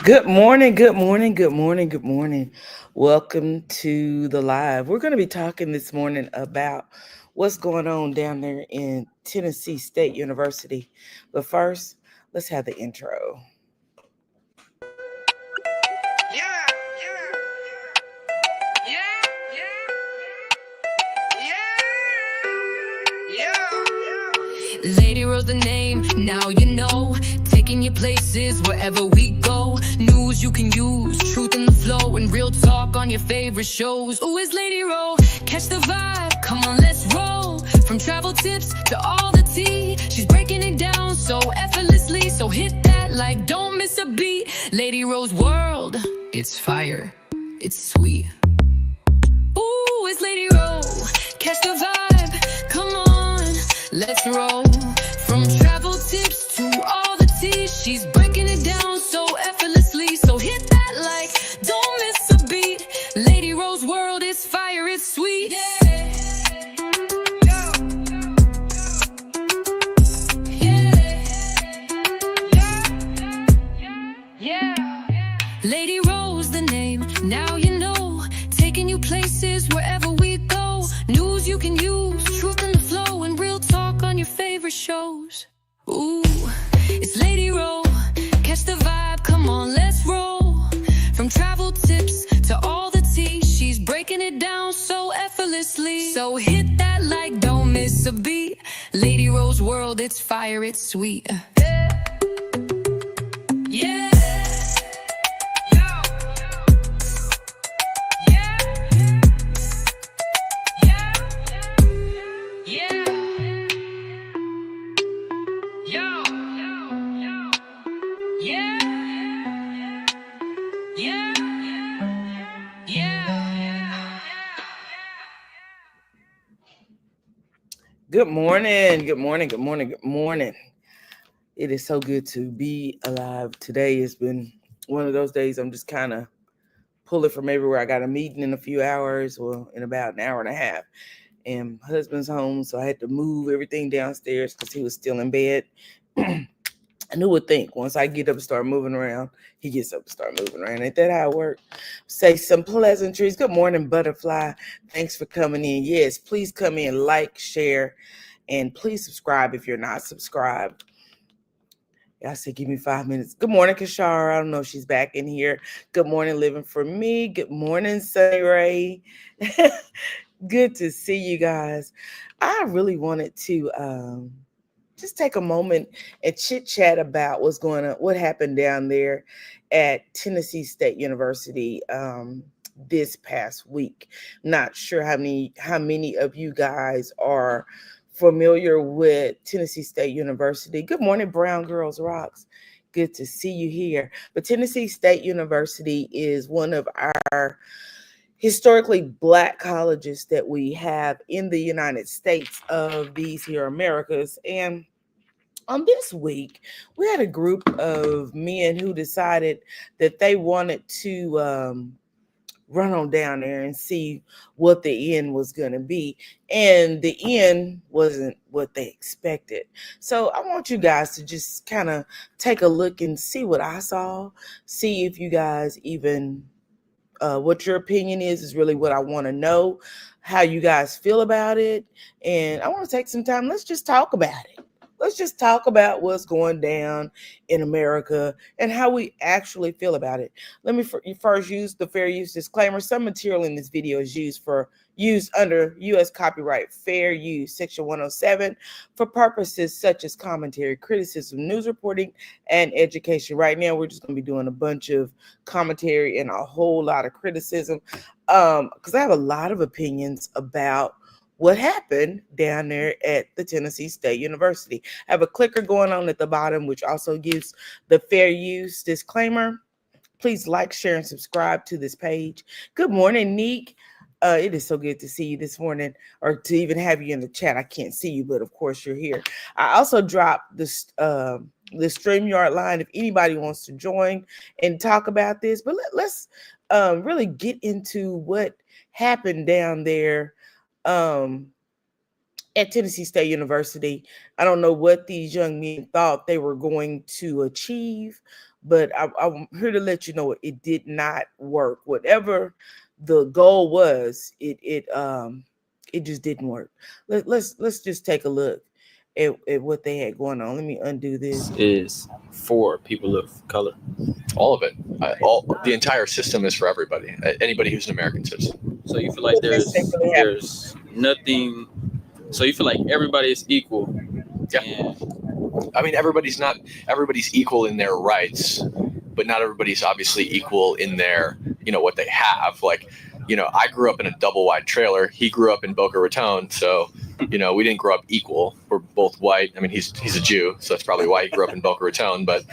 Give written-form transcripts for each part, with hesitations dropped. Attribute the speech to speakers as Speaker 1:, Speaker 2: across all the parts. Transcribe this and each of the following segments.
Speaker 1: Good morning, good morning, good morning, good morning. Welcome to the live. We're going to be talking this morning about what's going on down there in Tennessee State University. But first, let's have the intro.
Speaker 2: Yeah, yeah, yeah, yeah. Lady Rose the name, now you know. Taking you places wherever we go. News you can use, truth in the flow, and real talk on your favorite shows. Ooh, it's Lady Rose, catch the vibe, come on, let's roll. From travel tips to all the tea, she's breaking it down so effortlessly. So hit that like, don't miss a beat. Lady Rose World, it's fire, it's sweet. Ooh, it's Lady Rose, catch the vibe, come on, let's roll. From travel tips to all the tea, she's breaking it down so effortlessly. So hit that like, don't miss a beat. Lady Rose World is fire, it's sweet. Yeah. Lady Rose, the name, now you know. Taking you places wherever we go. News you can use, truth in the flow, and real talk on your favorite shows. Ooh, it's Lady Rose, catch the vibe, come on, let's roll. From travel tips to all the tea, she's breaking it down so effortlessly. So hit that like, don't miss a beat. Lady Rose World, it's fire, it's sweet. Yeah.
Speaker 1: Good morning, good morning, good morning, good morning. It is so good to be alive. Today has been one of those days I'm just kind of pulling from everywhere. I got a meeting in a few hours, well, in about an hour and a half. And my husband's home, so I had to move everything downstairs because he was still in bed. And who would think once I get up and start moving around, he gets up and start moving around. Ain't that how it works? Say some pleasantries. Good morning, Butterfly. Thanks for coming in. Yes, please come in, like, share, and please subscribe if you're not subscribed. I said, give me 5 minutes. Good morning, Kashara. I don't know if she's back in here. Good morning, Living for Me. Good morning, Sunny Ray. Good to see you guys. I really wanted to just take a moment and chit chat about what's going on, what happened down there at Tennessee State University this past week. Not sure how many of you guys are familiar with Tennessee State University. Good morning, Brown Girls Rocks. Good to see you here. But Tennessee State University is one of our historically Black colleges that we have in the United States of these here Americas. And on this week, we had a group of men who decided that they wanted to run on down there and see what the end was going to be. And the end wasn't what they expected. So I want you guys to just kind of take a look and see what I saw, see if you guys even what your opinion is really what I want to know, how you guys feel about it. And I want to take some time. Let's just talk about it. Let's just talk about what's going down in America and how we actually feel about it. Let me first use the fair use disclaimer. Some material in this video is used under U.S. copyright fair use section 107 for purposes such as commentary, criticism, news reporting, and education. Right now, we're just going to be doing a bunch of commentary and a whole lot of criticism because I have a lot of opinions about what happened down there at the Tennessee State University. I have a clicker going on at the bottom, which also gives the fair use disclaimer. Please like, share, and subscribe to this page. Good morning, Neek. It is so good to see you this morning, or to even have you in the chat. I can't see you, but of course you're here. I also dropped this the StreamYard line if anybody wants to join and talk about this. But let's really get into what happened down there at Tennessee State University. I don't know what these young men thought they were going to achieve, but I'm here to let you know it did not work. Whatever the goal was, it just didn't work. Let's just take a look at what they had going on. Let me undo this.
Speaker 3: Is for people of color.
Speaker 4: All of it. The entire system is for everybody. Anybody who's an American citizen.
Speaker 3: So you feel like there's nothing. So you feel like everybody is equal.
Speaker 4: Yeah.
Speaker 3: And
Speaker 4: I mean, everybody's equal in their rights, but not everybody's obviously equal in their, what they have. Like, I grew up in a double wide trailer. He grew up in Boca Raton. So, we didn't grow up equal. We're both white. I mean, he's a Jew, so that's probably why he grew up in Boca Raton. But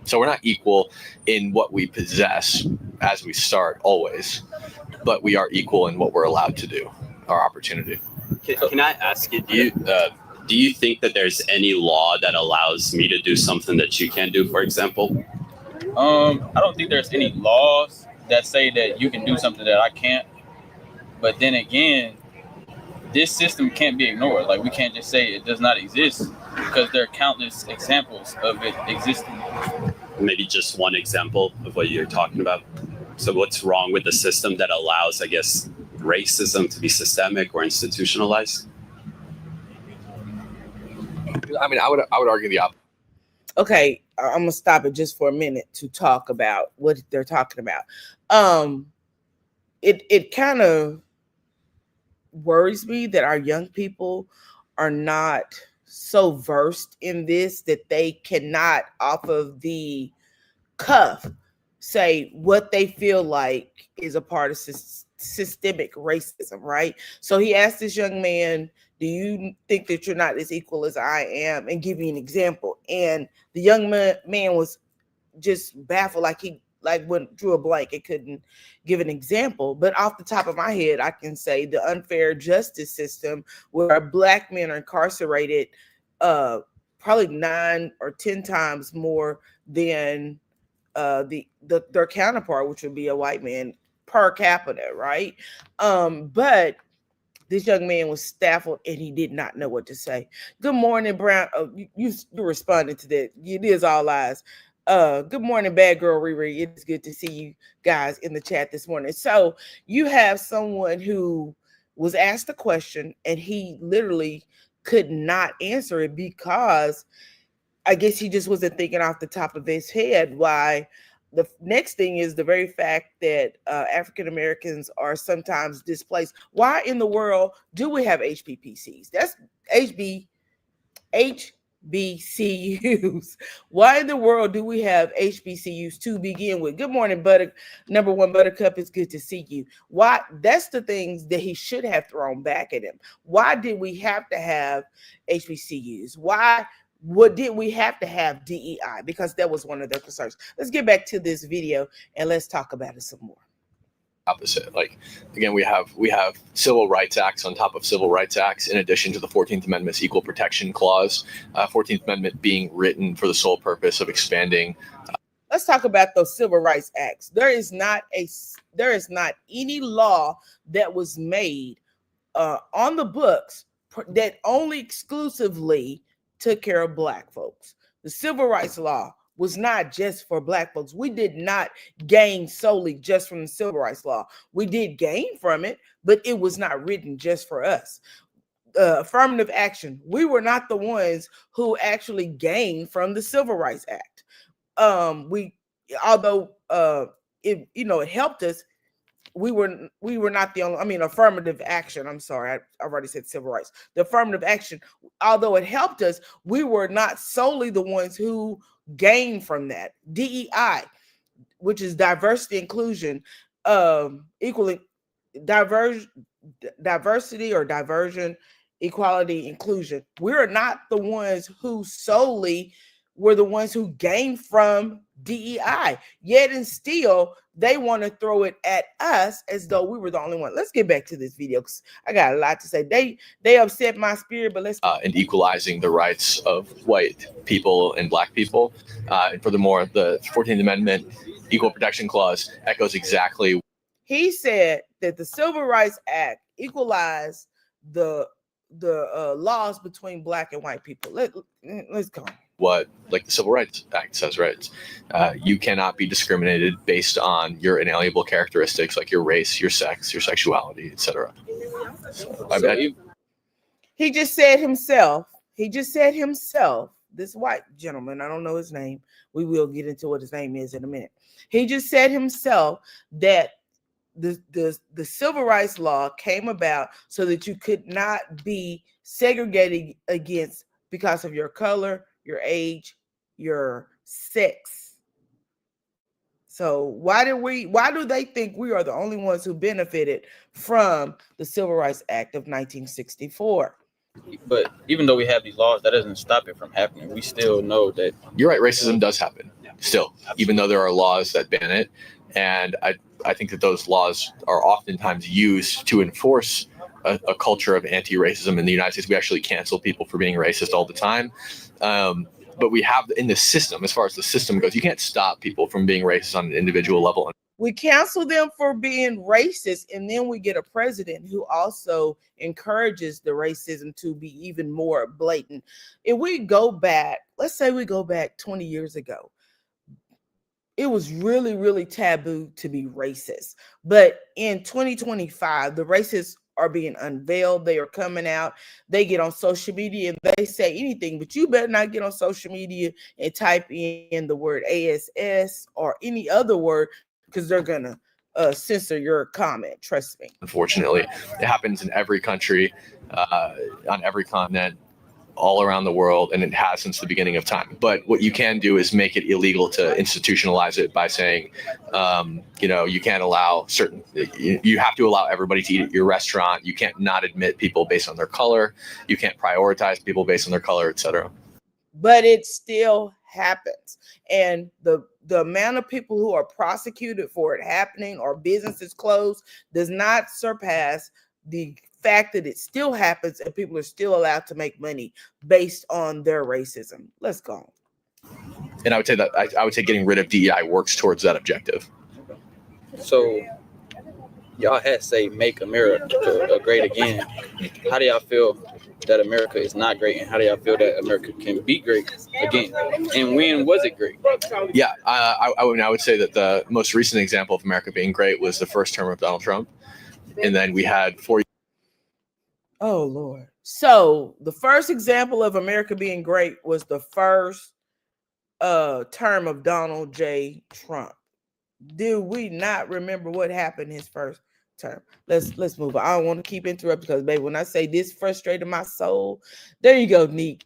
Speaker 4: so we're not equal in what we possess as we start always, but we are equal in what we're allowed to do, our opportunity.
Speaker 5: Can I ask you, do you think that there's any law that allows me to do something that you can't do, for example?
Speaker 3: I don't think there's any laws that say that you can do something that I can't. But then again, this system can't be ignored. Like, we can't just say it does not exist, because there are countless examples of it existing.
Speaker 5: Maybe just one example of what you're talking about. So what's wrong with the system that allows, I guess, racism to be systemic or institutionalized?
Speaker 4: I mean, I would argue the opposite.
Speaker 1: Okay, I'm gonna stop it just for a minute to talk about what they're talking about. It kind of worries me that our young people are not so versed in this that they cannot, off of the cuff, say what they feel like is a part of systemic racism, right? So he asked this young man, do you think that you're not as equal as I am? And give me an example. And the young man was just baffled, like he drew a blank and couldn't give an example. But off the top of my head, I can say the unfair justice system, where Black men are incarcerated probably 9 or 10 times more than their counterpart, which would be a white man per capita, right? But this young man was stifled and he did not know what to say. Good morning, Brown. Oh, you responded to that. It is all eyes. Good morning, Bad Girl Riri. It's good to see you guys in the chat this morning. So you have someone who was asked a question and he literally could not answer it because I guess he just wasn't thinking off the top of his head. Why? The next thing is the very fact that African Americans are sometimes displaced. Why in the world do we have HBCUs? That's HBCUs. Why in the world do we have HBCUs to begin with? Good morning, number one Buttercup. It's good to see you. Why? That's the things that he should have thrown back at him. Why did we have to have HBCUs? Why? What did we have to have DEI? Because that was one of their concerns. Let's get back to this video and let's talk about it some more.
Speaker 4: Opposite. Like, again, we have civil rights acts on top of civil rights acts, in addition to the 14th Amendment's equal protection clause. 14th Amendment being written for the sole purpose of expanding.
Speaker 1: Let's talk about those civil rights acts. There is not any law that was made on the books that only exclusively took care of Black folks. The civil rights law was not just for Black folks. We did not gain solely just from the civil rights law. We did gain from it, but it was not written just for us. Affirmative action. We were not the ones who actually gained from the Civil Rights Act. It helped us. We were not the only, affirmative action. I'm sorry, I already said civil rights. The affirmative action, although it helped us, we were not solely the ones who gained from that. DEI, which is diversity, inclusion, diversity or diversion, equality, inclusion. We're not the ones who solely were the ones who gained from DEI. Yet and still, they want to throw it at us as though we were the only one. Let's get back to this video because I got a lot to say. They upset my spirit, but let's
Speaker 4: and equalizing the rights of white people and Black people. And furthermore, the 14th Amendment Equal Protection Clause echoes exactly.
Speaker 1: He said that the Civil Rights Act equalized the laws between black and white people. Let's go.
Speaker 4: What like the Civil Rights Act says, right? You cannot be discriminated based on your inalienable characteristics like your race, your sex, your sexuality, etc.
Speaker 1: He just said himself. This white gentleman, I don't know his name. We will get into what his name is in a minute. He just said himself that the civil rights law came about so that you could not be segregated against because of your color, your age, your sex. So why do they think we are the only ones who benefited from the Civil Rights Act of 1964?
Speaker 3: But even though we have these laws, that doesn't stop it from happening. We still know that.
Speaker 4: You're right. Racism does happen still, even though there are laws that ban it. And I think that those laws are oftentimes used to enforce a culture of anti-racism in the United States. We actually cancel people for being racist all the time. But we have in the system, as far as the system goes, you can't stop people from being racist on an individual level.
Speaker 1: We cancel them for being racist, and then we get a president who also encourages the racism to be even more blatant. If we go back, let's say we go back 20 years ago, it was really, really taboo to be racist. But in 2025, the racists are being unveiled. They are coming out. They get on social media and they say anything, but you better not get on social media and type in the word ASS or any other word, because they're going to censor your comment. Trust me.
Speaker 4: Unfortunately, it happens in every country, on every continent, all around the world, and it has since the beginning of time. But what you can do is make it illegal to institutionalize it by saying, you can't allow you have to allow everybody to eat at your restaurant. You can't not admit people based on their color. You can't prioritize people based on their color, etc.
Speaker 1: But it still happens. And the amount of people who are prosecuted for it happening or businesses closed does not surpass the fact that it still happens and people are still allowed to make money based on their racism. Let's go.
Speaker 4: And I would say that I would say getting rid of DEI works towards that objective.
Speaker 3: So y'all had say make America great again. How do y'all feel that America is not great, and how do y'all feel that America can be great again? And when was it great?
Speaker 4: Yeah, I would say that the most recent example of America being great was the first term of Donald Trump, and then we had 4 years.
Speaker 1: Oh Lord! So the first example of America being great was the first term of Donald J. Trump. Do we not remember what happened his first term? Let's move on. I don't want to keep interrupting because, baby, when I say this frustrated my soul, there you go, Neek.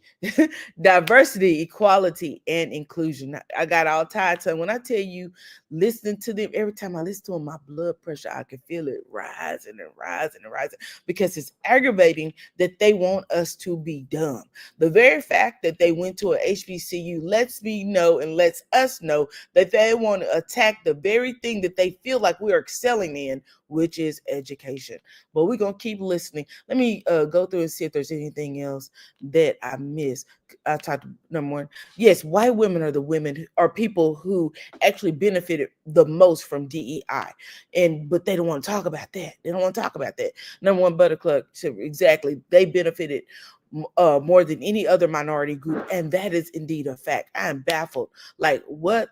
Speaker 1: Diversity, equality, and inclusion. I got all tied to them. When I tell you, listening to them, every time I listen to them, my blood pressure, I can feel it rising and rising and rising, because it's aggravating that they want us to be dumb. The very fact that they went to a HBCU lets me know and lets us know that they want to attack the very thing that they feel like we are excelling in, which is education. But we're going to keep listening. Let me go through and see if there's anything else that I missed. I talked number one. Yes, white women are the women or people who actually benefited the most from DEI. But they don't want to talk about that. They don't want to talk about that. Number one, Buttercluck, exactly. They benefited more than any other minority group. And that is indeed a fact. I am baffled. Like, what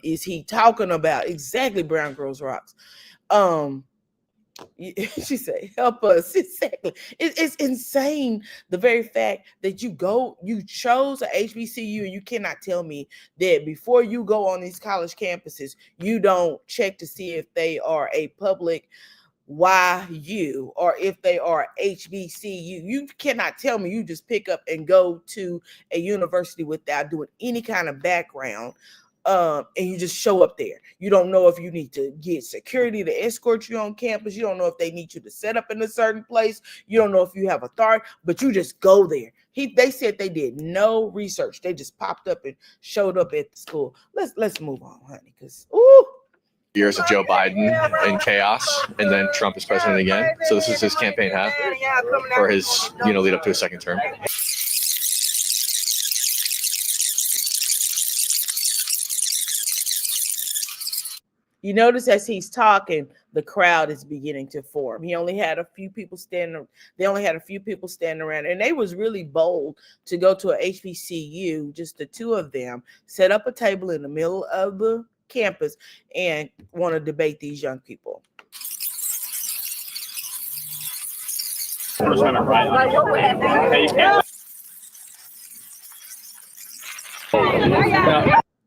Speaker 1: is he talking about? Exactly, Brown Girls Rocks. She said, help us. Exactly. It's insane. The very fact that you chose a HBCU, and you cannot tell me that before you go on these college campuses, you don't check to see if they are a public YU or if they are HBCU. You cannot tell me you just pick up and go to a university without doing any kind of background. And you just show up there. You don't know if you need to get security to escort you on campus. You don't know if they need you to set up in a certain place. You don't know if you have authority, but you just go there. They said they did no research. They just popped up and showed up at the school. Let's move on, honey, because
Speaker 4: years of Joe Biden in chaos, and then Trump is president again. So this is his campaign hat for his lead up to his second term.
Speaker 1: You notice as he's talking, the crowd is beginning to form. He only had a few people standing. They only had a few people standing around, and they was really bold to go to a HBCU, just the two of them, set up a table in the middle of the campus, and want to debate these young people.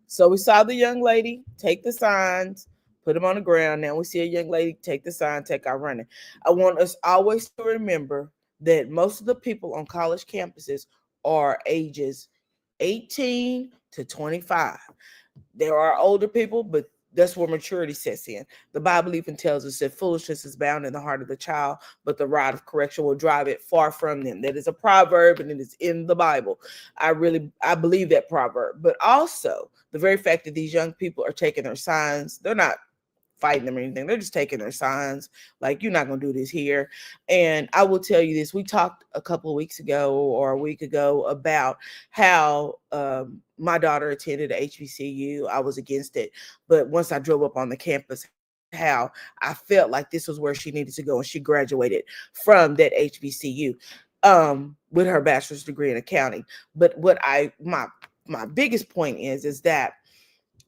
Speaker 1: So we saw the young lady take the signs, put them on the ground. Now we see a young lady take the sign, take out running. I want us always to remember that most of the people on college campuses are ages 18 to 25. There are older people, but that's where maturity sets in. The Bible even tells us that foolishness is bound in the heart of the child, but the rod of correction will drive it far from them. That is a proverb, and it is in the Bible. I believe that proverb. But also the very fact that these young people are taking their signs, they're not fighting them or anything. They're just taking their signs. Like, you're not going to do this here. And I will tell you this. We talked a couple of weeks ago or a week ago about how my daughter attended a HBCU. I was against it. But once I drove up on the campus, how I felt like this was where she needed to go. And she graduated from that HBCU with her bachelor's degree in accounting. But what my biggest point is that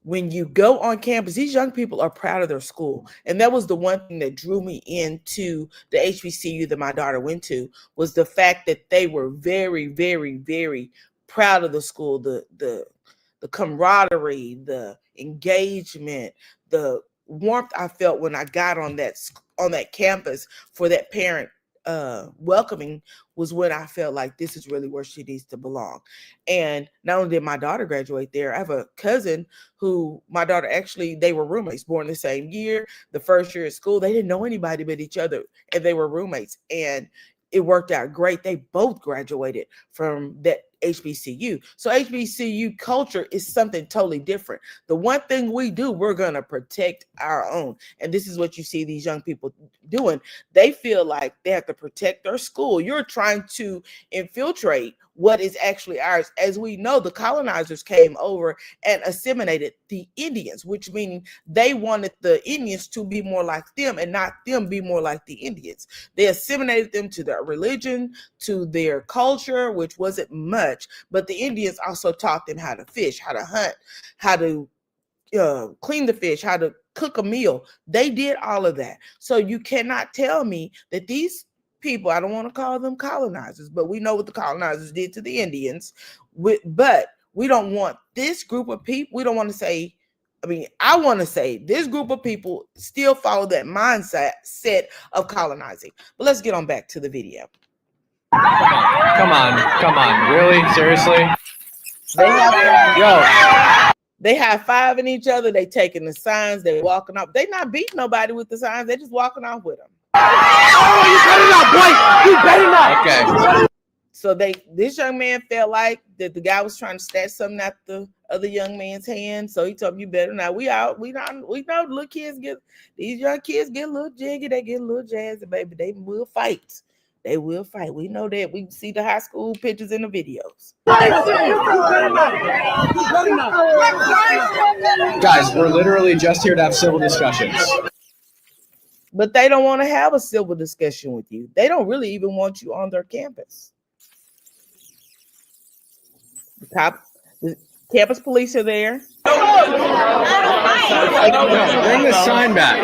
Speaker 1: when you go on campus, these young people are proud of their school. And that was the one thing that drew me into the HBCU that my daughter went to, was the fact that they were very, very, very proud of the school, the camaraderie, the engagement, the warmth I felt when I got on that campus for that parent welcoming was when I felt like this is really where she needs to belong. And not only did my daughter graduate there, I have a cousin who my daughter they were roommates, born the same year, the first year at school. They didn't know anybody but each other, and they were roommates. And it worked out great. They both graduated from that HBCU. So HBCU culture is something totally different. The one thing we do, we're going to protect our own. And this is what you see these young people doing. They feel like they have to protect their school. You're trying to infiltrate what is actually ours. As we know, the colonizers came over and assimilated the Indians, which meaning they wanted the Indians to be more like them and not them be more like the Indians. They assimilated them to their religion, to their culture, which wasn't much, but the Indians also taught them how to fish, how to hunt, how to clean the fish, how to cook a meal. They did all of that. So you cannot tell me that these people, I don't want to call them colonizers, but we know what the colonizers did to the Indians. But we don't want this group of people, we don't want to say, I want to say this group of people still follow that mindset of colonizing. But let's get on back to the video.
Speaker 4: Come on. Really? Seriously?
Speaker 1: They high-fiving each other. They taking the signs. They walking off. They not beating nobody with the signs. They just walking off with them.
Speaker 6: Oh, you better not, boy. You better not.
Speaker 4: Okay.
Speaker 1: So this young man felt like that the guy was trying to snatch something out the other young man's hand. So he told him, you better not. We know little kids these young kids get a little jiggy. They get a little jazzy, baby. They will fight. They will fight. We know that. We see the high school pictures in the videos.
Speaker 4: Guys, we're literally just here to have civil discussions.
Speaker 1: But they don't want to have a civil discussion with you. They don't really even want you on their campus. The campus police are there.
Speaker 4: Bring the sign back.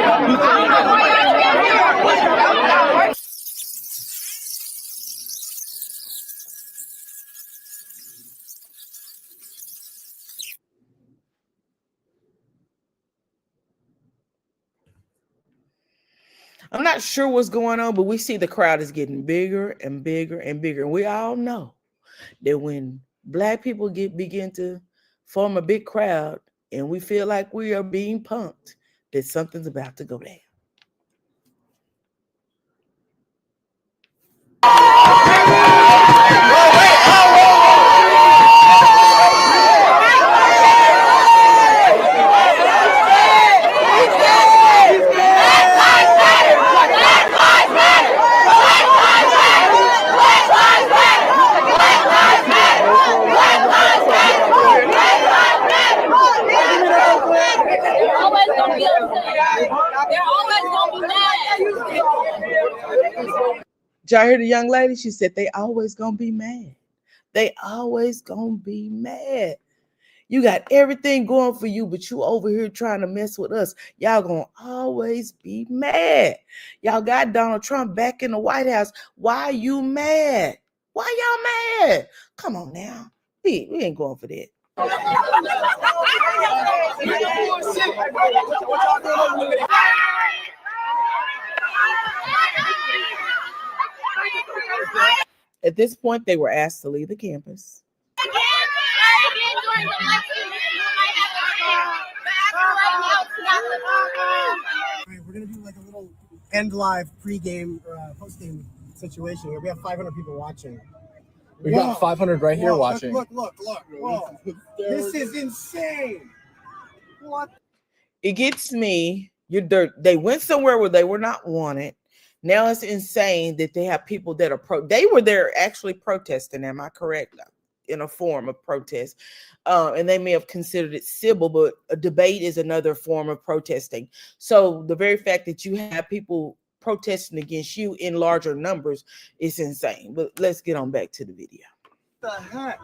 Speaker 1: I'm not sure what's going on, but we see the crowd is getting bigger and bigger and bigger. And we all know that when Black people begin to form a big crowd and we feel like we are being punked, that something's about to go down.
Speaker 7: They're always gonna be mad.
Speaker 1: Did y'all hear the young lady? She said they always gonna be mad. They always gonna be mad. You got everything going for you, but you over here trying to mess with us. Y'all gonna always be mad. Y'all got Donald Trump back in the White House. Why you mad? Why y'all mad? Come on now. We ain't going for that. At this point, they were asked to leave the campus.
Speaker 8: We're gonna do like a little end live pregame or postgame situation here. We have 500 people watching.
Speaker 9: We got 500 right here watching.
Speaker 8: Look. Whoa. This is insane. What?
Speaker 1: It gets me. They went somewhere where they were not wanted. Now it's insane that they have people that are they were there actually protesting. Am I correct? In a form of protest. And they may have considered it civil, but a debate is another form of protesting. So the very fact that you have people protesting against you in larger numbers is insane. But let's get on back to the video.
Speaker 8: What the heck?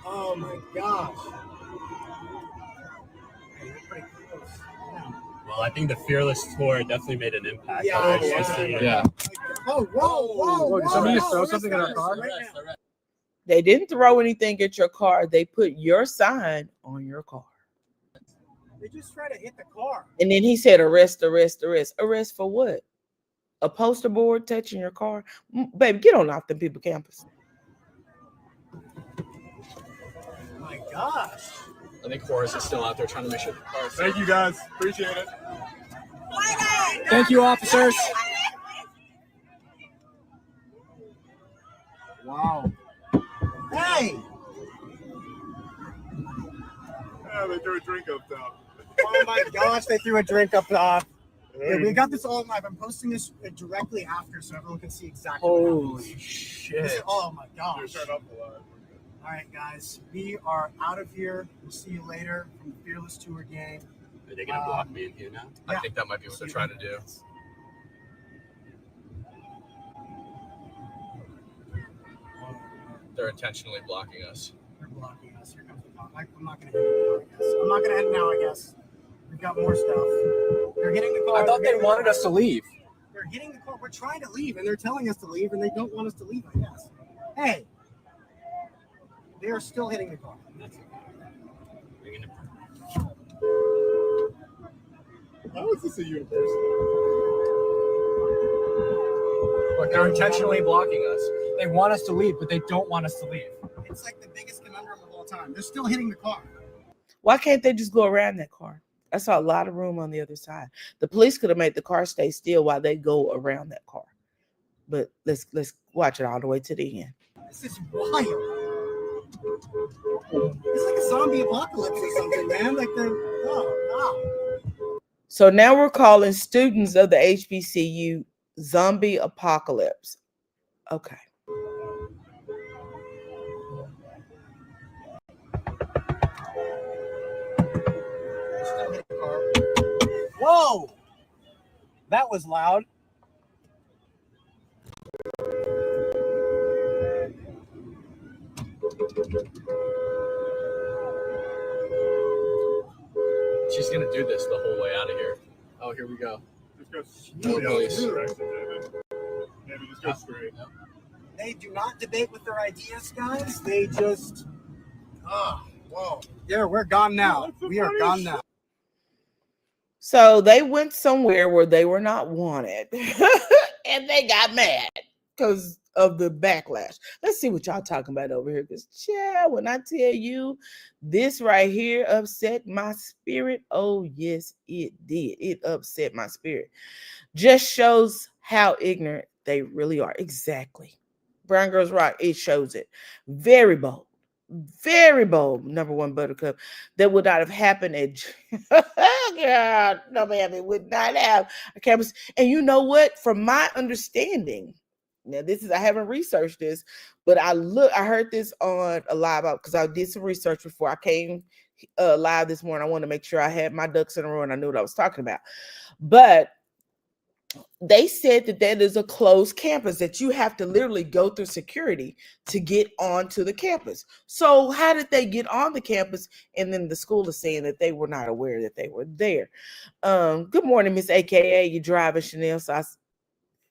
Speaker 8: Oh my gosh.
Speaker 5: Well, I think the Fearless Tour definitely made an impact.
Speaker 9: Yeah.
Speaker 8: Oh, whoa.
Speaker 9: Did somebody just throw something in our car?
Speaker 1: They didn't throw anything at your car. They put your sign on your car.
Speaker 8: They just tried to hit the car.
Speaker 1: And then he said, arrest. Arrest for what? A poster board touching your car? Baby, get on off them people campus.
Speaker 8: My gosh.
Speaker 9: I think Horace is still out there trying to make sure the car.
Speaker 10: Thank you guys. Appreciate it.
Speaker 9: Thank you, officers.
Speaker 8: Wow. Hey!
Speaker 10: Yeah, they threw a drink up top.
Speaker 8: Oh my gosh, they threw a drink up top. Yeah, we got this all live. I'm posting this directly after so everyone can see exactly what
Speaker 9: Holy
Speaker 8: happens.
Speaker 9: shit.
Speaker 8: Oh my gosh.
Speaker 10: Turn up a lot.
Speaker 8: All right, guys, we are out of here. We'll see you later from the Fearless Tour game.
Speaker 5: Are they gonna block me in here now?
Speaker 9: I think that might be what they're trying to do. They're intentionally blocking us.
Speaker 8: They're blocking us. Here comes the cop. I'm not going to hit it now, I guess. I'm not going to hit it now, I guess. We've got more stuff. They're hitting the car.
Speaker 9: I thought they wanted us to leave.
Speaker 8: They're hitting the car. We're trying to leave, and they're telling us to leave, and they don't want us to leave, I guess. Hey. They are still hitting the car.
Speaker 5: That's okay.
Speaker 10: How is this a you in person?
Speaker 9: Look, they're intentionally blocking us. They want us to leave, but they don't want us to leave.
Speaker 8: It's like the biggest conundrum of all time. They're still hitting the car.
Speaker 1: Why can't they just go around that car? I saw a lot of room on the other side. The police could have made the car stay still while they go around that car. But let's watch it all the way to the end.
Speaker 8: This is wild. It's like a zombie apocalypse or something, man. Like
Speaker 1: So now we're calling students of the HBCU zombie apocalypse. Okay.
Speaker 8: Whoa! That was loud.
Speaker 9: She's gonna do this the whole way out of here. Oh, here we go.
Speaker 10: Just go Maybe just go straight.
Speaker 8: They do not debate with their ideas, guys. They just. Oh, whoa. Yeah, we're gone now. We are gone now.
Speaker 1: So they went somewhere where they were not wanted and they got mad because of the backlash. Let's see what y'all talking about over here. Because, yeah, when I tell you this right here upset my spirit, oh, yes, it did. It upset my spirit. Just shows how ignorant they really are. Exactly. Brown Girls Rock, it shows it. Very bold. Very bold, number one Buttercup. That would not have happened at God, no ma'am, it would not have a campus. And you know what? From my understanding, now this is I haven't researched this, but I heard this on a live out because I did some research before I came live this morning. I wanted to make sure I had my ducks in a row and I knew what I was talking about. But they said that is a closed campus, that you have to literally go through security to get onto the campus. So how did they get on the campus? And then the school is saying that they were not aware that they were there. Good morning, Miss AKA. You driving, Chanel? So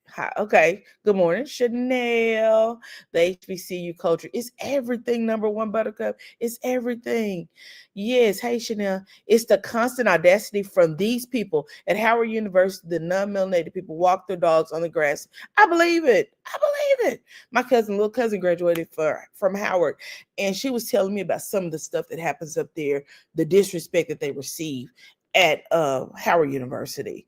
Speaker 1: hi, okay. Good morning, Chanel. The HBCU culture is everything. Number one, Buttercup. It's everything. Yes. Hey, Chanel. It's the constant audacity from these people at Howard University. The non-melanated people walk their dogs on the grass. I believe it. I believe it. My little cousin graduated from Howard, and she was telling me about some of the stuff that happens up there, the disrespect that they receive at Howard University.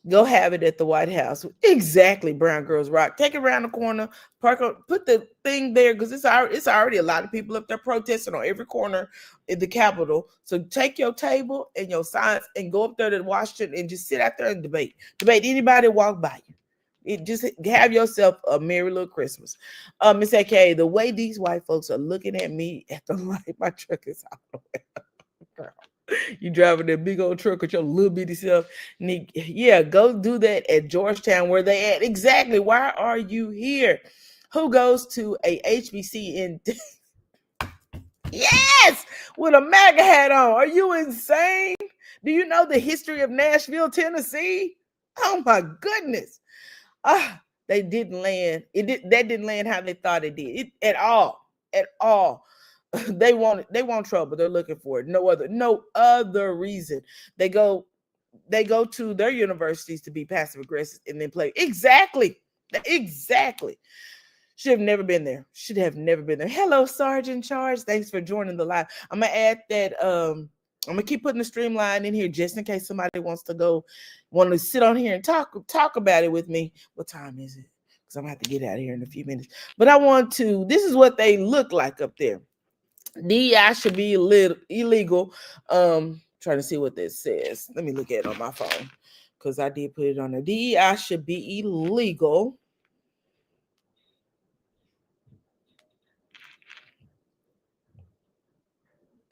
Speaker 1: Go have it at the White House. Exactly, Brown Girls Rock. Take it around the corner, put the thing there, because it's already a lot of people up there protesting on every corner in the Capitol. So take your table and your signs and go up there to Washington and just sit out there and debate. Debate anybody walk by you. Just have yourself a merry little Christmas. Miss AK, the way these white folks are looking at me at the light, my truck is out of the way. You driving that big old truck with your little bitty self. Yeah, go do that at Georgetown where they at. Exactly. Why are you here? Who goes to a HBC in yes, with a MAGA hat on? Are you insane? Do you know the history of Nashville, Tennessee? Oh my goodness. They didn't land. That didn't land how they thought it did. At all. They want trouble. They're looking for it. No other reason. They go to their universities to be passive aggressive and then play. Exactly. Should have never been there. Hello, Sergeant Charge. Thanks for joining the live. I'm gonna add that. I'm gonna keep putting the streamline in here just in case somebody want to sit on here and talk about it with me. What time is it? Because I'm gonna have to get out of here in a few minutes. But this is what they look like up there. DEI should be illegal. Trying to see what this says. Let me look at it on my phone because I did put it on there. DEI should be illegal.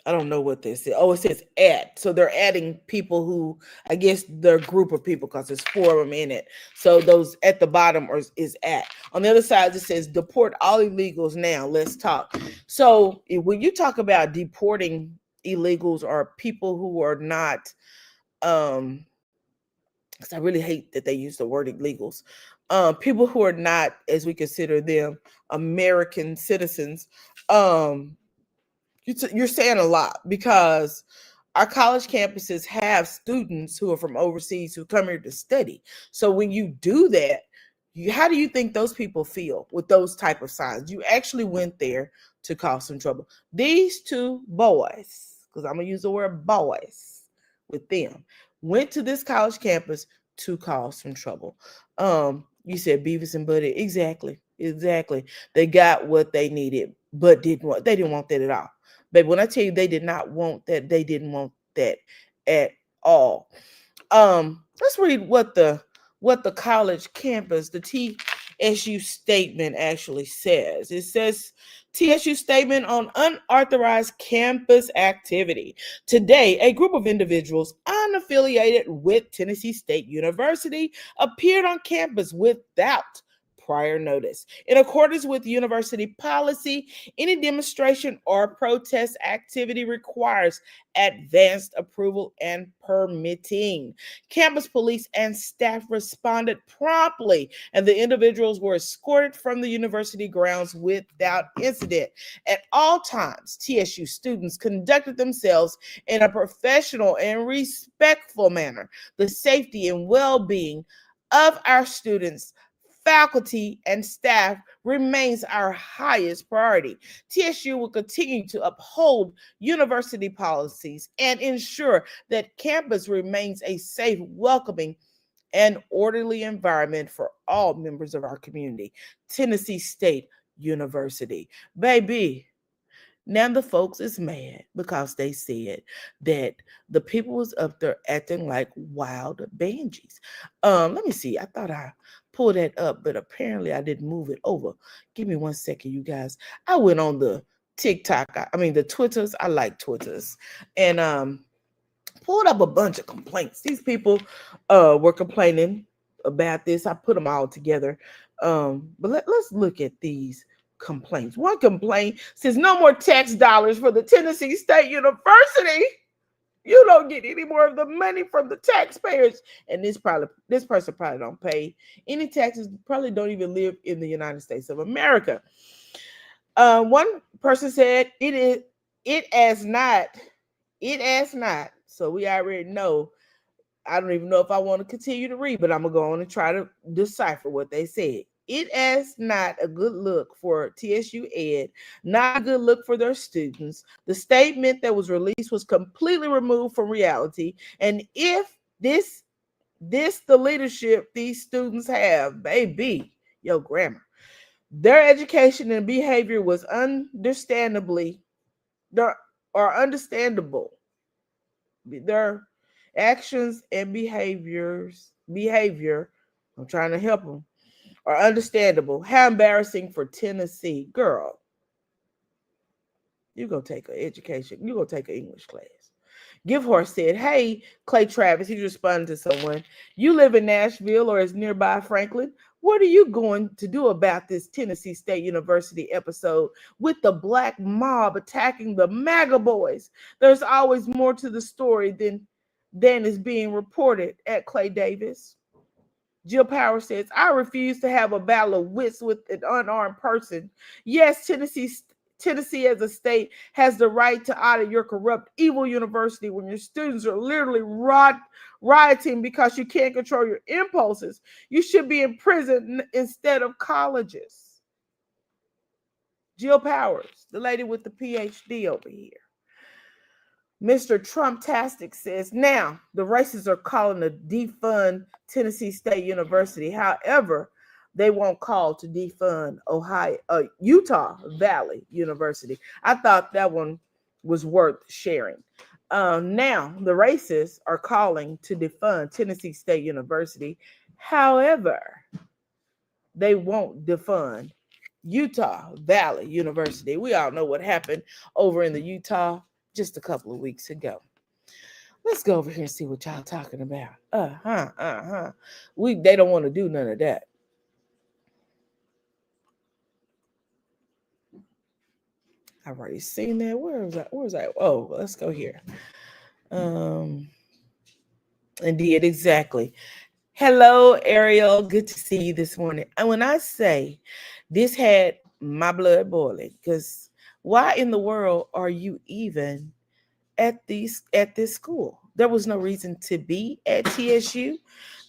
Speaker 1: I don't know what this is. Oh, it says add. So they're adding people who, I guess, their group of people, because there's 4 of them in it. So those at the bottom is at. On the other side, it says deport all illegals now. Let's talk. So when you talk about deporting illegals or people who are not, because I really hate that they use the word illegals. People who are not, as we consider them, American citizens, you're saying a lot, because our college campuses have students who are from overseas who come here to study. So when you do that, how do you think those people feel with those type of signs? You actually went there to cause some trouble. These 2 boys, because I'm going to use the word boys with them, went to this college campus to cause some trouble. You said Beavis and Butthead. Exactly. They got what they needed, but they didn't want that at all. But when I tell you they did not want that, they didn't want that at all. Let's read what the college campus, the TSU statement actually says. It says, TSU statement on unauthorized campus activity. Today, a group of individuals unaffiliated with Tennessee State University appeared on campus without prior notice. In accordance with university policy, any demonstration or protest activity requires advanced approval and permitting. Campus police and staff responded promptly, and the individuals were escorted from the university grounds without incident. At all times, TSU students conducted themselves in a professional and respectful manner. The safety and well-being of our students, faculty, and staff remains our highest priority. TSU will continue to uphold university policies and ensure that campus remains a safe, welcoming, and orderly environment for all members of our community. Tennessee State University. Baby, now the folks is mad because they said that the people was up there acting like wild banshees. Let me see. I thought I pulled that up, but apparently I didn't move it over. Give me 1 second, you guys. I went on the TikTok. I mean the Twitters. I like Twitters, and pulled up a bunch of complaints. These people were complaining about this. I put them all together. But let's look at these complaints. One complaint says no more tax dollars for the Tennessee State University. You don't get any more of the money from the taxpayers. And this person probably don't pay any taxes, probably don't even live in the United States of America. One person said it as not. So we already know. I don't even know if I want to continue to read, but I'm going to go on and try to decipher what they said. It is not a good look for TSU Ed, not a good look for their students. The statement that was released was completely removed from reality. And if this the leadership these students have, baby, your grammar, their education and behavior was understandable. Their actions and behavior, I'm trying to help them, are understandable. How embarrassing for Tennessee. Girl, you go take an education. You go take an English class. Givehorse said, hey, Clay Travis, he's responding to someone. You live in Nashville or is nearby Franklin. What are you going to do about this Tennessee State University episode with the black mob attacking the MAGA boys? There's always more to the story than is being reported at Clay Davis. Jill Power says, I refuse to have a battle of wits with an unarmed person. Yes, Tennessee as a state has the right to audit your corrupt, evil university when your students are literally rioting because you can't control your impulses. You should be in prison instead of colleges. Jill Powers, the lady with the PhD over here. Mr. Trumptastic says, now the racists are calling to defund Tennessee State University. However, they won't call to defund Utah Valley University. I thought that one was worth sharing. Now the racists are calling to defund Tennessee State University. However, they won't defund Utah Valley University. We all know what happened over in the Utah just a couple of weeks ago. Let's go over here and see what y'all talking about. They don't want to do none of that. I've already seen that. Where was I? Oh, let's go here. Indeed, exactly. Hello, Ariel. Good to see you this morning. And when I say this had my blood boiling, because why in the world are you even at this school? There was no reason to be at TSU.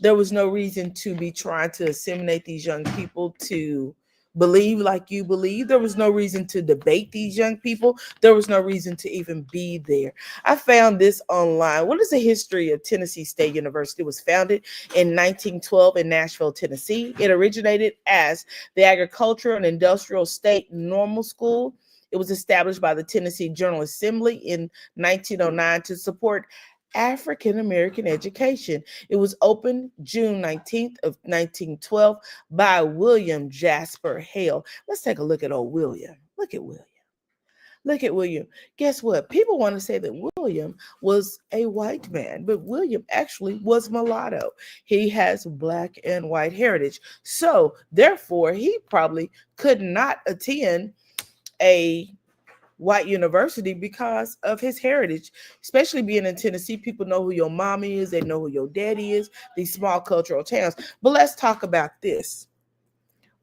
Speaker 1: There was no reason to be trying to assimilate these young people to believe like you believe. There was no reason to debate these young people. There was no reason to even be there. I found this online. What is the history of Tennessee State University? It was founded in 1912 in Nashville, Tennessee. It originated as the Agricultural and Industrial State Normal School. It was established by the Tennessee General Assembly in 1909 to support African American education. It was opened June 19th of 1912 by William Jasper Hale. Let's take a look at old William. Look at William. Guess what? People want to say that William was a white man, but William actually was mulatto. He has black and white heritage. So therefore, he probably could not attend a white university because of his heritage, especially being in Tennessee. People know who your mommy is. They know who your daddy is, these small cultural towns. But let's talk about this.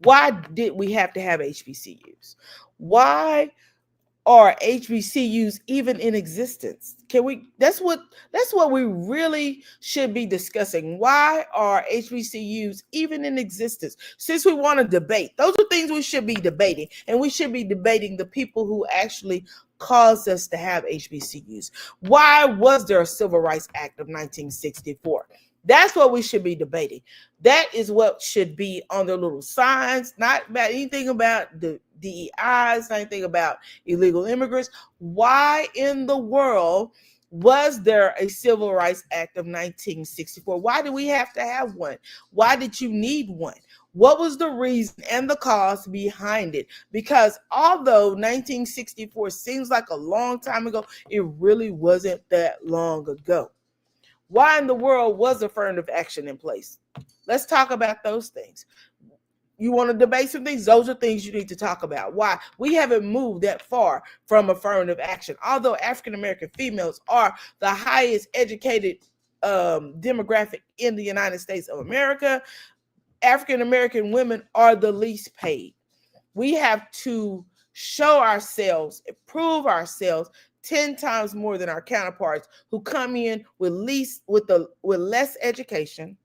Speaker 1: Why did we have to have HBCUs? Why are HBCUs even in existence? That's what we really should be discussing. Why are HBCUs even in existence? Since we want to debate, those are things we should be debating, and we should be debating the people who actually caused us to have HBCUs. Why was there a Civil Rights Act of 1964? That's what we should be debating. That is what should be on their little signs, not about anything about the DEIs, not anything about illegal immigrants. Why in the world was there a Civil Rights Act of 1964? Why do we have to have one? Why did you need one? What was the reason and the cause behind it? Because although 1964 seems like a long time ago, it really wasn't that long ago. Why in the world was affirmative action in place? Let's talk about those things. You want to debate some things? Those are things you need to talk about. Why? We haven't moved that far from affirmative action. Although African-American females are the highest educated demographic in the United States of America, African-American women are the least paid. We have to show ourselves, prove ourselves 10 times more than our counterparts who come in with less education,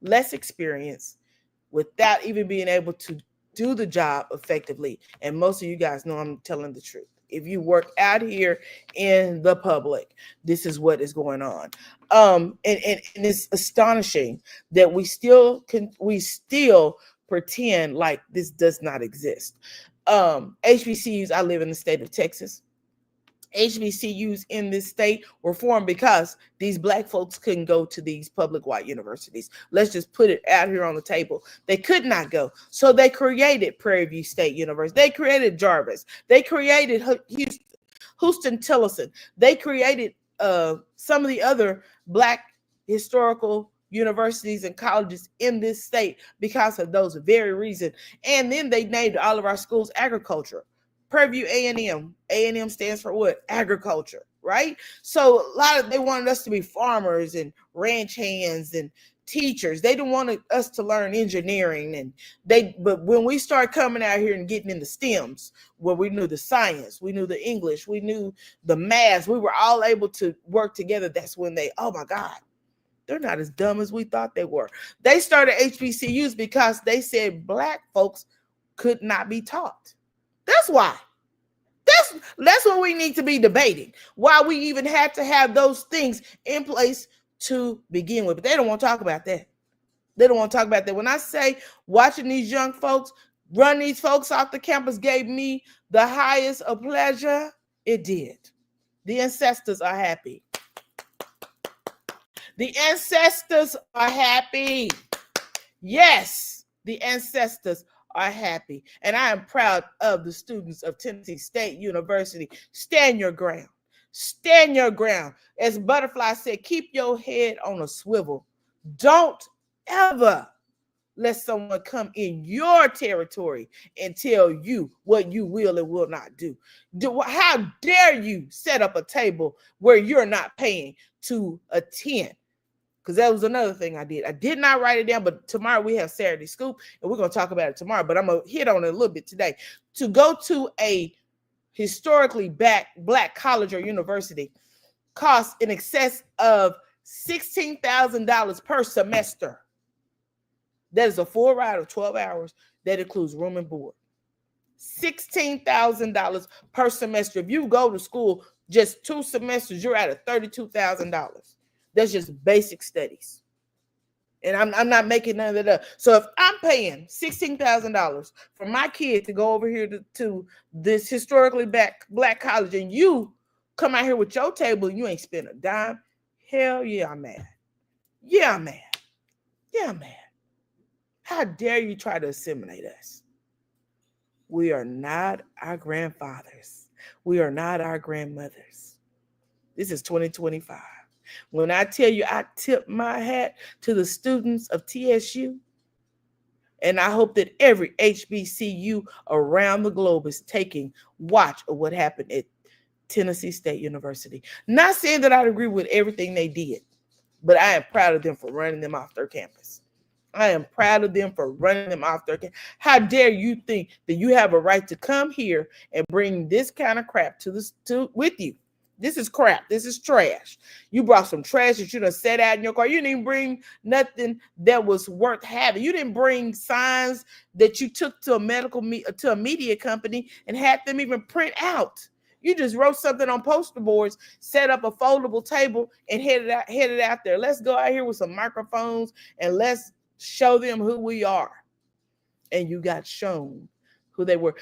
Speaker 1: less experience, without even being able to do the job effectively. And most of you guys know I'm telling the truth. If you work out here in the public, this is what is going on. And it's astonishing that we still pretend like this does not exist. HBCUs, I live in the state of Texas. HBCUs in this state were formed because these Black folks couldn't go to these public white universities. Let's just put it out here on the table. They could not go. So they created Prairie View State University. They created Jarvis. They created Houston-Tillotson. They created some of the other Black historical universities and colleges in this state because of those very reasons. And then they named all of our schools agriculture. Prairie View A&M. A&M stands for what? Agriculture, right? So they wanted us to be farmers and ranch hands and teachers. They didn't want us to learn engineering, but when we start coming out here and getting in the STEMs, where we knew the science, we knew the English, we knew the math, we were all able to work together. That's when oh my God, they're not as dumb as we thought they were. They started HBCUs because they said Black folks could not be taught. That's why. That's what we need to be debating. Why we even had to have those things in place to begin with. But they don't want to talk about that. They don't want to talk about that. When I say watching these young folks run these folks off the campus gave me the highest of pleasure, it did. The ancestors are happy. The ancestors are happy. Yes, the ancestors are happy. And I am proud of the students of Tennessee State University. Stand your ground. Stand your ground. As Butterfly said, keep your head on a swivel. Don't ever let someone come in your territory and tell you what you will and will not do. How dare you set up a table where you're not paying to attend? Because that was another thing I did. I did not write it down, but tomorrow we have Saturday Scoop, and we're going to talk about it tomorrow, but I'm going to hit on it a little bit today. To go to a historically Black college or university costs in excess of $16,000 per semester. That is a full ride of 12 hours. That includes room and board. $16,000 per semester. If you go to school just 2 semesters, you're at $32,000. That's just basic studies. And I'm not making none of that up. So if I'm paying $16,000 for my kid to go over here to this historically Black college, and you come out here with your table and you ain't spend a dime, hell yeah, I'm mad. Yeah, I'm mad. Yeah, I'm mad. How dare you try to assimilate us? We are not our grandfathers. We are not our grandmothers. This is 2025. When I tell you I tip my hat to the students of TSU, and I hope that every HBCU around the globe is taking watch of what happened at Tennessee State University. Not saying that I agree with everything they did, but I am proud of them for running them off their campus. I am proud of them for running them off their campus. How dare you think that you have a right to come here and bring this kind of crap with you? This is crap. This is trash. You brought some trash that you done set out in your car. You didn't even bring nothing that was worth having. You didn't bring signs that you took to a media company and had them even print out. You just wrote something on poster boards, set up a foldable table, and headed out there. Let's go out here with some microphones and let's show them who we are. And you got shown who they were.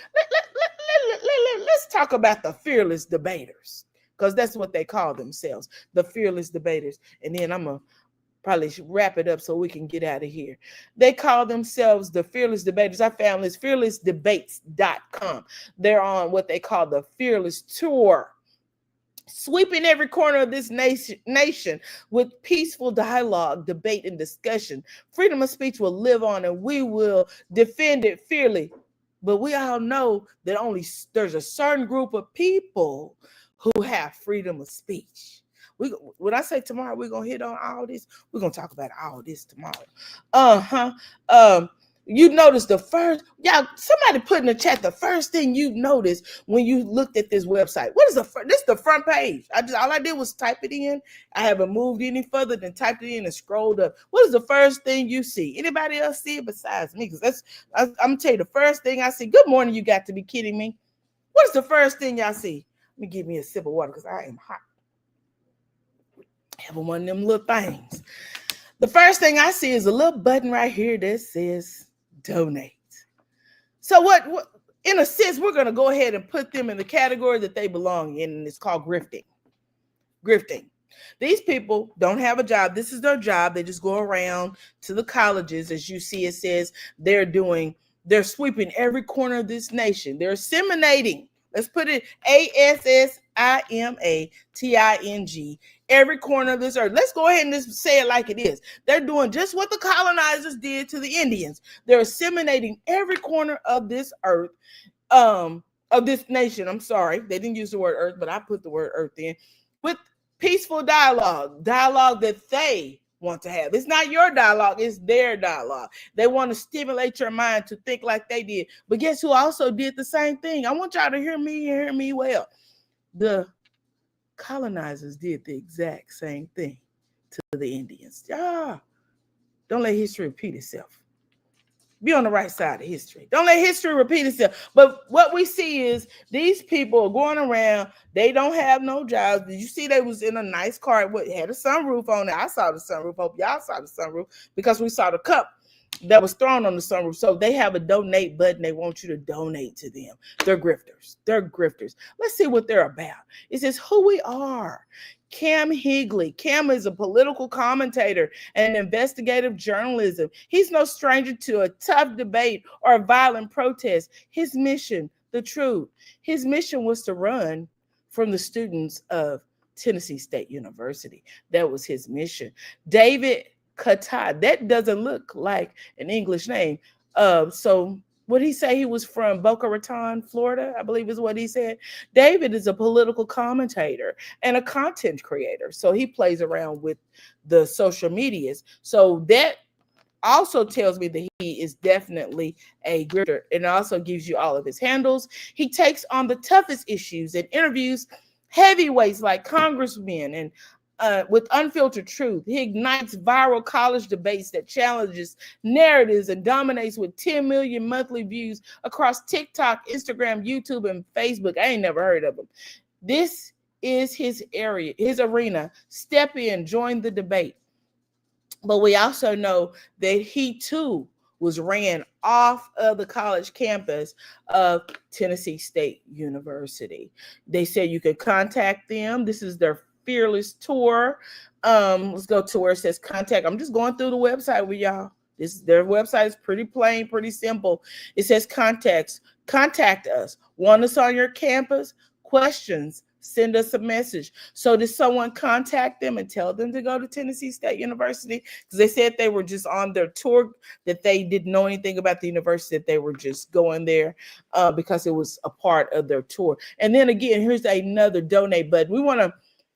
Speaker 1: Let's talk about the fearless debaters, because that's what they call themselves, the fearless debaters. And then I'm going to Probably should wrap it up so we can get out of here. They call themselves the Fearless Debaters. I found this fearlessdebates.com. They're on what they call the Fearless Tour, sweeping every corner of this nation with peaceful dialogue, debate, and discussion. Freedom of speech will live on, and we will defend it fiercely. But we all know that only there's a certain group of people who have freedom of speech. When I say tomorrow, we're going to hit on all this. We're going to talk about all this tomorrow. You notice y'all, somebody put in the chat the first thing you noticed when you looked at this website. What is this is the front page. All I did was type it in. I haven't moved any further than typed it in and scrolled up. What is the first thing you see? Anybody else see it besides me? Because I'm going to tell you the first thing I see. Good morning, you got to be kidding me. What is the first thing y'all see? Let me give me a sip of water because I am hot. Having one of them little things. The first thing I see is a little button right here that says donate. So what in a sense, we're going to go ahead and put them in the category that they belong in, and it's called grifting. Grifting. These people don't have a job. This is their job. They just go around to the colleges. As you see, it says they're sweeping every corner of this nation. They're disseminating. Let's put it ASSIMATING. Every corner of this earth. Let's go ahead and just say it like it is. They're doing just what the colonizers did to the Indians. They're assimilating every corner of this earth, of this nation. I'm sorry, they didn't use the word earth, but I put the word earth in, with peaceful dialogue that they want to have. It's not your dialogue, it's their dialogue. They want to stimulate your mind to think like they did. But guess who also did the same thing? I want y'all to hear me well. The colonizers did the exact same thing to the Indians. Don't let history repeat itself. Be on the right side of history. Don't let history repeat itself. But what we see is these people are going around. They don't have no jobs. Did you see they was in a nice car? It had a sunroof on it. I saw the sunroof. Hope y'all saw the sunroof because we saw the cup that was thrown on the sunroof. So they have a donate button. They want you to donate to them. They're grifters. Let's see what they're about. It says who we are. Cam Higley. Cam is a political commentator and investigative journalism. He's no stranger to a tough debate or a violent protest. His mission, the truth. His mission was to run from the students of Tennessee State University. That was his mission. David Katai. That doesn't look like an English name. So what did he say? He was from Boca Raton, Florida, I believe is what he said. David is a political commentator and a content creator. So he plays around with the social medias. So that also tells me that he is definitely a grifter, and also gives you all of his handles. He takes on the toughest issues and interviews heavyweights like congressmen and with unfiltered truth. He ignites viral college debates that challenges narratives and dominates with 10 million monthly views across TikTok, Instagram, YouTube, and Facebook. I ain't never heard of him. This is his area, his arena. Step in, join the debate. But we also know that he too was ran off of the college campus of Tennessee State University. They said you could contact them. This is their Fearless Tour. Let's go to where it says contact. I'm just going through the website with y'all. Their website is pretty plain, pretty simple. It says contact us. Want us on your campus? Questions? Send us a message. So did someone contact them and tell them to go to Tennessee State University? Because they said they were just on their tour, that they didn't know anything about the university, that they were just going there because it was a part of their tour. And then again, here's another donate button. We want to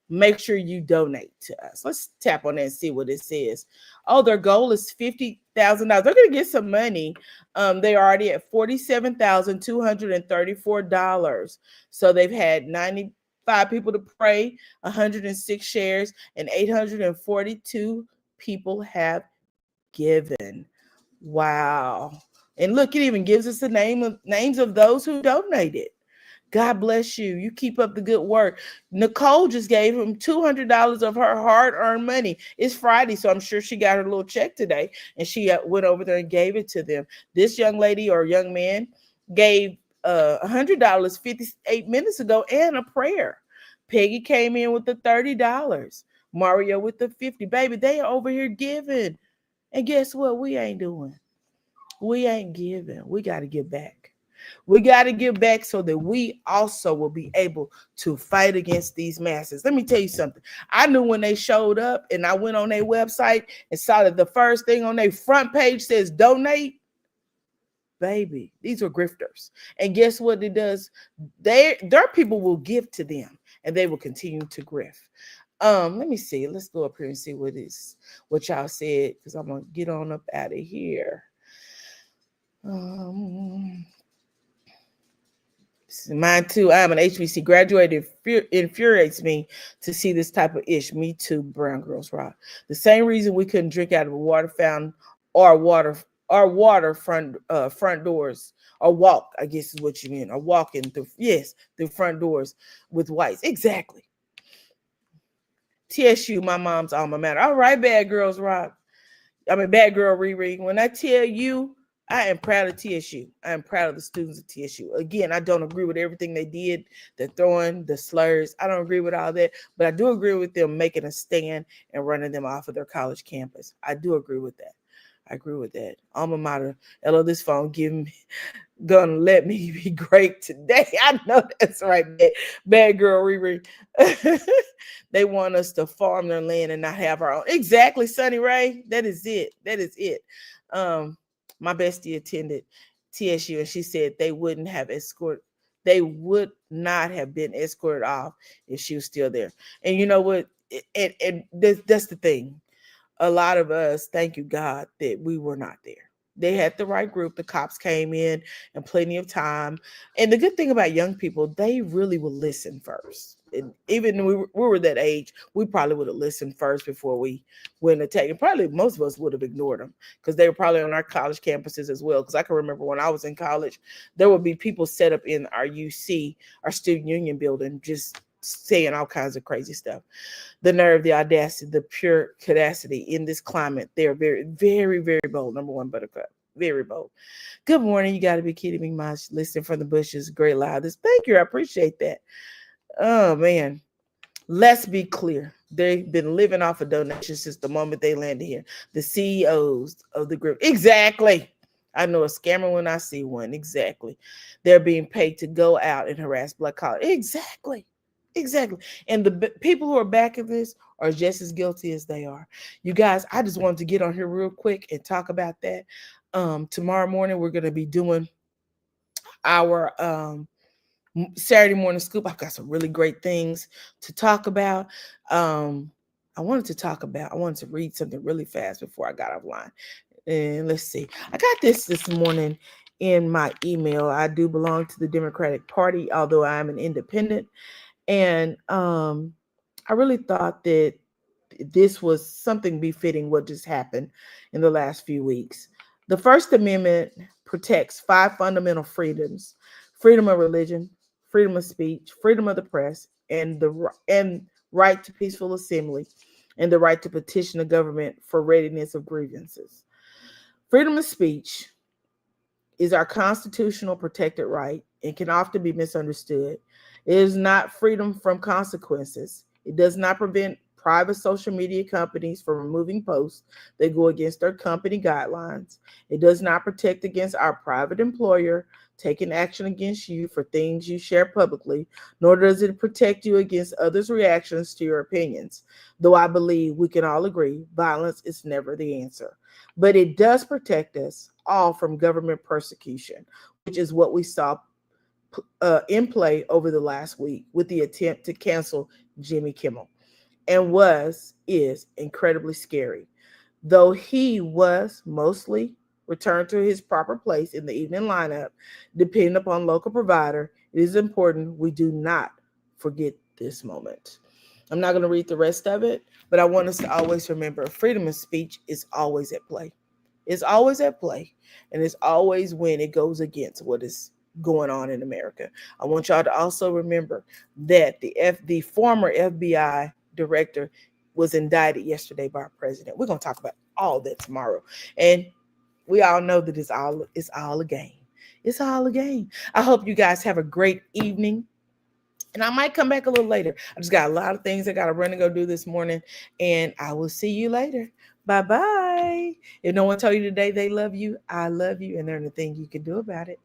Speaker 1: make sure you donate to us. Let's tap on that and see what it says. Oh, their goal is $50,000. They're going to get some money. They're already at $47,234. So they've had 95 people to pray, 106 shares, and 842 people have given. Wow. And look, it even gives us the names of those who donated. God bless you. You keep up the good work. Nicole just gave him $200 of her hard-earned money. It's Friday, so I'm sure she got her little check today, and she went over there and gave it to them. This young lady or young man gave $100 58 minutes ago and a prayer. Peggy came in with the $30. Mario with the 50. Baby, they are over here giving. And guess what? We ain't doing. We ain't giving. We got to give back. We got to give back so that we also will be able to fight against these masses. Let me tell you something. I knew when they showed up and I went on their website and saw that the first thing on their front page says donate. Baby, these are grifters. And guess what it does? Their people will give to them and they will continue to grift. Let me see. Let's go up here and see what y'all said, because I'm gonna get on up out of here. Mine too. I'm an HBC graduate. It infuriates me to see this type of ish. Me too, Brown Girls Rock. The same reason we couldn't drink out of a water fountain or water front doors, or walk, I guess is what you mean, or walking through, through front doors with whites. Exactly. TSU, my mom's alma mater. All right, Bad Girls Rock. Bad Girl Riri. When I tell you, I am proud of TSU. I am proud of the students of TSU. Again, I don't agree with everything they did, the throwing, the slurs. I don't agree with all that, but I do agree with them making a stand and running them off of their college campus. I do agree with that. I agree with that. Alma mater. Hello, this phone gonna let me be great today. I know that's right, bad girl Riri. They want us to farm their land and not have our own. Exactly, Sunny Ray. That is it. That is it. My bestie attended TSU and she said they would not have been escorted off if she was still there. And you know what? And that's the thing. A lot of us, thank you God that we were not there. They had the right group. The cops came in and plenty of time. And the good thing about young people, they really will listen first. And even when we were that age, we probably would have listened first before we went and attack. And probably most of us would have ignored them because they were probably on our college campuses as well. Because I can remember when I was in college, there would be people set up in our UC, our student union building, just saying all kinds of crazy stuff. The nerve, the audacity, the pure cadacity in this climate. They're very, very, very bold. Number one, Buttercup. Very bold. Good morning. You got to be kidding me, Mosh. Listening from the bushes. Great loud. Thank you. I appreciate that. Oh, man. Let's be clear. They've been living off of donations since the moment they landed here. The CEOs of the group. Exactly. I know a scammer when I see one. Exactly. They're being paid to go out and harass black collar. Exactly. Exactly. And the people who are backing this are just as guilty as they are. You guys, I just wanted to get on here real quick and talk about that. Tomorrow morning, we're going to be doing our Saturday morning scoop. I've got some really great things to talk about. I wanted to read something really fast before I got offline. And let's see. I got this morning in my email. I do belong to the Democratic Party, although I am an independent. And I really thought that this was something befitting what just happened in the last few weeks. The First Amendment protects 5 fundamental freedoms: freedom of religion, freedom of speech, freedom of the press, and right to peaceful assembly, and the right to petition the government for readiness of grievances. Freedom of speech is our constitutional protected right and can often be misunderstood. It is not freedom from consequences. It does not prevent private social media companies from removing posts that go against their company guidelines. It does not protect against our private employer taking action against you for things you share publicly, nor does it protect you against others' reactions to your opinions. Though I believe we can all agree violence is never the answer. But it does protect us all from government persecution, which is what we saw in play over the last week with the attempt to cancel Jimmy Kimmel, and is incredibly scary. Though he was mostly returned to his proper place in the evening lineup, depending upon local provider, it is important we do not forget this moment. I'm not going to read the rest of it, but I want us to always remember freedom of speech is always at play. It's always at play, and it's always when it goes against what is going on in America. I want y'all to also remember that the former FBI director was indicted yesterday by our president. We're going to talk about all that tomorrow. And we all know that it's all a game. It's all a game. I hope you guys have a great evening. And I might come back a little later. I just got a lot of things I got to run and go do this morning. And I will see you later. Bye-bye. If no one told you today they love you, I love you. And there's nothing you can do about it.